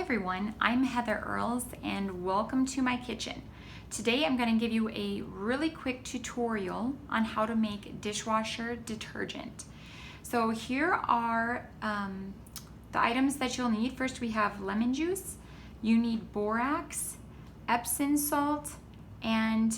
everyone, I'm Heather Earls and welcome to my kitchen. Today I'm going to give you a really quick tutorial on how to make dishwasher detergent. So here are the items that you'll need. First we have lemon juice, you need borax, Epsom salt, and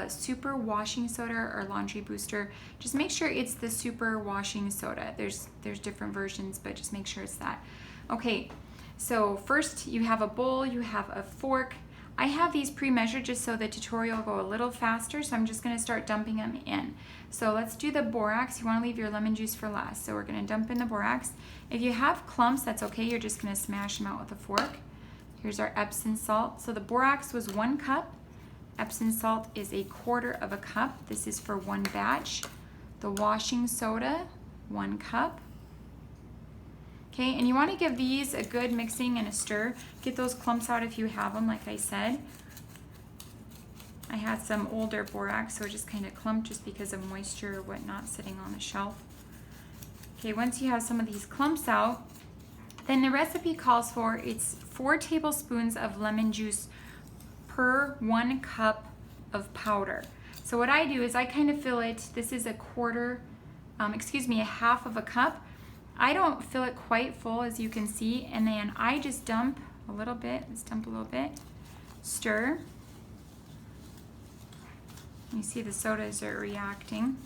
super washing soda or laundry booster. Just make sure it's the super washing soda. There's different versions, but just make sure it's that. Okay, so first you have a bowl, you have a fork. I have these pre-measured just so the tutorial will go a little faster, so I'm just going to start dumping them in. So let's do the borax. You want to leave your lemon juice for last. So we're going to dump in the borax. If you have clumps, that's okay. You're just going to smash them out with a fork. Here's our Epsom salt. So the borax was 1 cup. Epsom salt is 1/4 of a cup. This is for one batch. The washing soda, 1 cup. Okay, and you want to give these a good mixing and a stir. Get those clumps out if you have them, like I said. I had some older borax, so it just kind of clumped just because of moisture or whatnot sitting on the shelf. Okay, once you have some of these clumps out, then the recipe calls for, it's 4 tablespoons of lemon juice per 1 cup of powder. So what I do is I kind of fill it, this is a half of a cup. I don't fill it quite full, as you can see, and then I just dump a little bit. Let's dump a little bit. Stir. You see the sodas are reacting.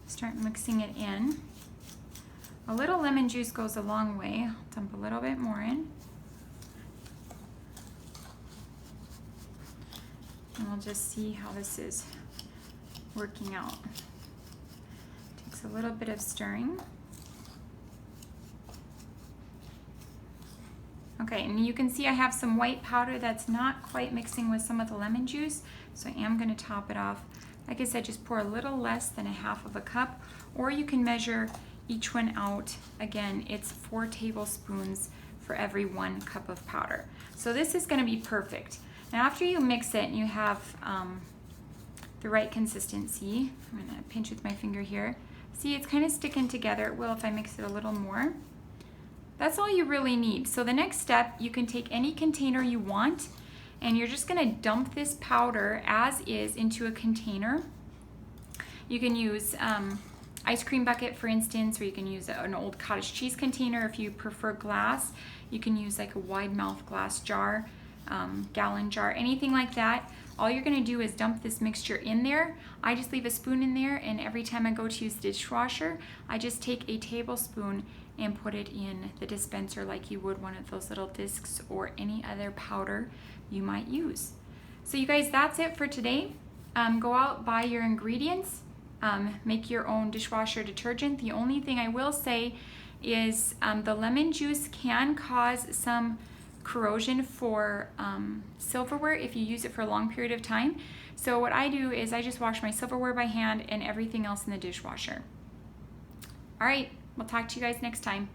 Start mixing it in. A little lemon juice goes a long way. I'll dump a little bit more in. And we'll just see how this is working out. Takes a little bit of stirring. Okay, and you can see I have some white powder that's not quite mixing with some of the lemon juice, so I am going to top it off. Like I said, just pour a little less than 1/2 of a cup, or you can measure each one out. Again, it's 4 tablespoons for every 1 cup of powder. So this is going to be perfect. Now after you mix it and you have the right consistency, I'm going to pinch with my finger here. See, it's kind of sticking together. It will if I mix it a little more. That's all you really need. So the next step, you can take any container you want and you're just going to dump this powder as is into a container. You can use ice cream bucket, for instance, or you can use an old cottage cheese container if you prefer glass. You can use like a wide mouth glass jar, gallon jar, anything like that. All you're going to do is dump this mixture in there. I just leave a spoon in there, and every time I go to use the dishwasher, I just take a tablespoon and put it in the dispenser like you would one of those little discs or any other powder you might use. So you guys, that's it for today. Go out, buy your ingredients, make your own dishwasher detergent. The only thing I will say is the lemon juice can cause some corrosion for silverware if you use it for a long period of time. So what I do is I just wash my silverware by hand and everything else in the dishwasher. All right, we'll talk to you guys next time.